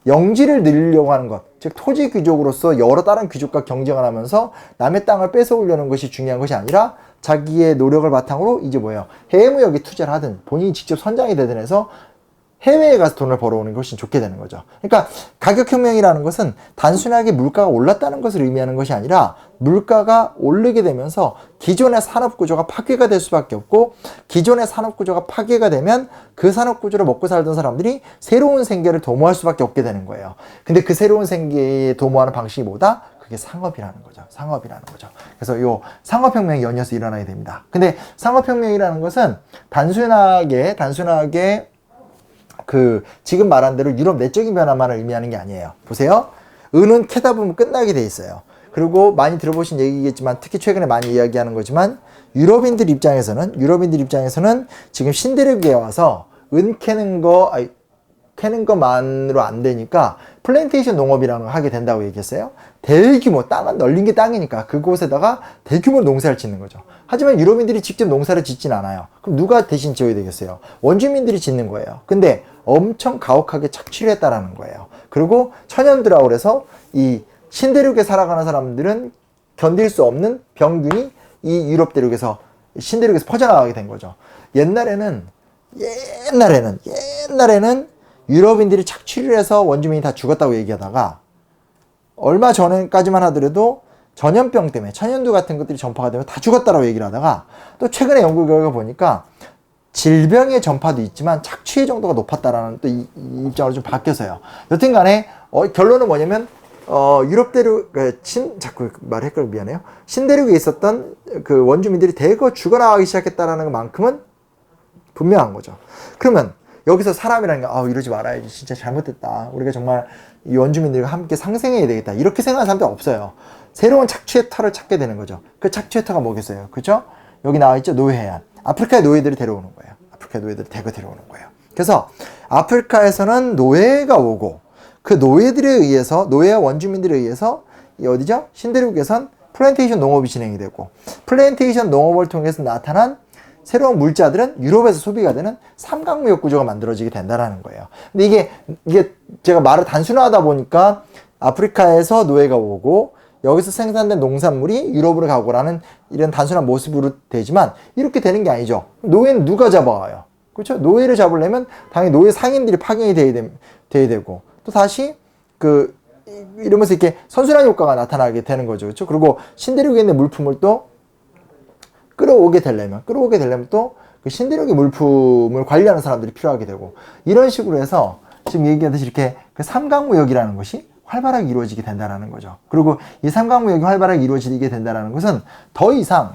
영지를 늘리려고 하는 것, 즉 토지 귀족으로서 여러 다른 귀족과 경쟁을 하면서 남의 땅을 뺏어오려는 것이 중요한 것이 아니라 자기의 노력을 바탕으로 이제 뭐예요? 해외무역에 투자를 하든 본인이 직접 선장이 되든 해서 해외에 가서 돈을 벌어오는 게 훨씬 좋게 되는 거죠. 그러니까 가격혁명이라는 것은 단순하게 물가가 올랐다는 것을 의미하는 것이 아니라 물가가 오르게 되면서 기존의 산업구조가 파괴가 될 수밖에 없고 기존의 산업구조가 파괴가 되면 그 산업구조를 먹고 살던 사람들이 새로운 생계를 도모할 수밖에 없게 되는 거예요. 근데 그 새로운 생계에 도모하는 방식이 뭐다? 그게 상업이라는 거죠. 상업이라는 거죠. 그래서 요 상업혁명이 연이어서 일어나게 됩니다. 근데 상업혁명이라는 것은 단순하게 그 지금 말한 대로 유럽 내적인 변화만을 의미하는 게 아니에요. 보세요. 은은 캐다 보면 끝나게 돼 있어요. 그리고 많이 들어보신 얘기겠지만 특히 최근에 많이 이야기하는 거지만 유럽인들 입장에서는 지금 신대륙에 와서 은 캐는 것만으로 안 되니까 플랜테이션 농업이라는 걸 하게 된다고 얘기했어요. 대규모 땅은 널린 게 땅이니까 그곳에다가 대규모 농사를 짓는 거죠. 하지만 유럽인들이 직접 농사를 짓진 않아요. 그럼 누가 대신 지어야 되겠어요? 원주민들이 짓는 거예요. 근데 엄청 가혹하게 착취를 했다라는 거예요. 그리고 천연드라고 그래서 이 신대륙에 살아가는 사람들은 견딜 수 없는 병균이 이 유럽 대륙에서 신대륙에서 퍼져나가게 된 거죠. 옛날에는 유럽인들이 착취를 해서 원주민이 다 죽었다고 얘기하다가 얼마 전까지만 하더라도 전염병 때문에 천연두 같은 것들이 전파가 되면 다 죽었다라고 얘기를 하다가 또 최근에 연구 결과 보니까 질병의 전파도 있지만 착취의 정도가 높았다라는 또 이 입장으로 좀 바뀌어서요. 여튼 간에 결론은 뭐냐면 유럽 대륙 자꾸 말 헷갈려 미안해요. 신대륙에 있었던 그 원주민들이 대거 죽어나가기 시작했다라는 것만큼은 분명한 거죠. 그러면 여기서 사람이라는 게 이러지 말아야지 진짜 잘못됐다. 우리가 정말 이 원주민들과 함께 상생해야 되겠다. 이렇게 생각하는 사람도 없어요. 새로운 착취의 터를 찾게 되는 거죠. 그 착취의 터가 뭐겠어요? 그죠? 여기 나와 있죠? 노예해안. 아프리카의 노예들이 데려오는 거예요. 아프리카의 노예들이 대거 데려오는 거예요. 그래서 아프리카에서는 노예가 오고 그 노예들에 의해서 노예와 원주민들에 의해서 이 어디죠? 신대륙에선 플랜테이션 농업이 진행이 되고 플랜테이션 농업을 통해서 나타난 새로운 물자들은 유럽에서 소비가 되는 삼각무역 구조가 만들어지게 된다는 거예요. 근데 이게 제가 말을 단순화하다 보니까 아프리카에서 노예가 오고 여기서 생산된 농산물이 유럽으로 가고라는 이런 단순한 모습으로 되지만 이렇게 되는 게 아니죠. 노예는 누가 잡아와요? 그렇죠? 노예를 잡으려면 당연히 노예 상인들이 파견이 돼야 되고 또 다시 이러면서 이렇게 선순환 효과가 나타나게 되는 거죠. 그렇죠? 그리고 신대륙에 있는 물품을 또 끌어오게 되려면 또 그 신대륙의 물품을 관리하는 사람들이 필요하게 되고 이런 식으로 해서 지금 얘기하듯이 이렇게 그 삼각무역이라는 것이 활발하게 이루어지게 된다는 거죠. 그리고 이 삼각무역이 활발하게 이루어지게 된다는 것은 더 이상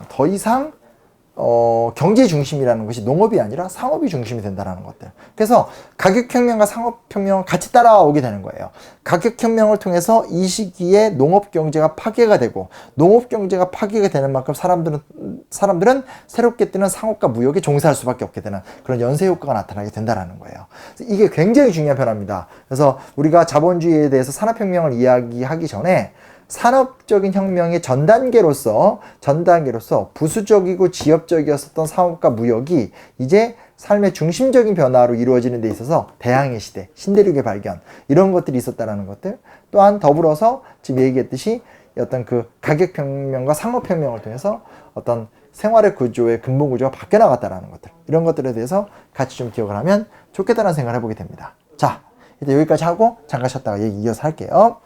경제 중심이라는 것이 농업이 아니라 상업이 중심이 된다는 것들. 그래서 가격혁명과 상업혁명을 같이 따라오게 되는 거예요. 가격혁명을 통해서 이 시기에 농업경제가 파괴가 되고 농업경제가 파괴가 되는 만큼 사람들은 새롭게 뜨는 상업과 무역에 종사할 수밖에 없게 되는 그런 연쇄효과가 나타나게 된다는 거예요. 이게 굉장히 중요한 변화입니다. 그래서 우리가 자본주의에 대해서 산업혁명을 이야기하기 전에 산업적인 혁명의 전 단계로서 부수적이고 지역적이었었던 상업과 무역이 이제 삶의 중심적인 변화로 이루어지는 데 있어서 대항해 시대, 신대륙의 발견 이런 것들이 있었다는 것들 또한 더불어서 지금 얘기했듯이 어떤 그 가격혁명과 상업혁명을 통해서 어떤 생활의 구조의 근본 구조가 바뀌어 나갔다는 것들 이런 것들에 대해서 같이 좀 기억을 하면 좋겠다는 생각을 해보게 됩니다. 자, 이제 여기까지 하고 잠깐 쉬었다가 얘기 이어서 할게요.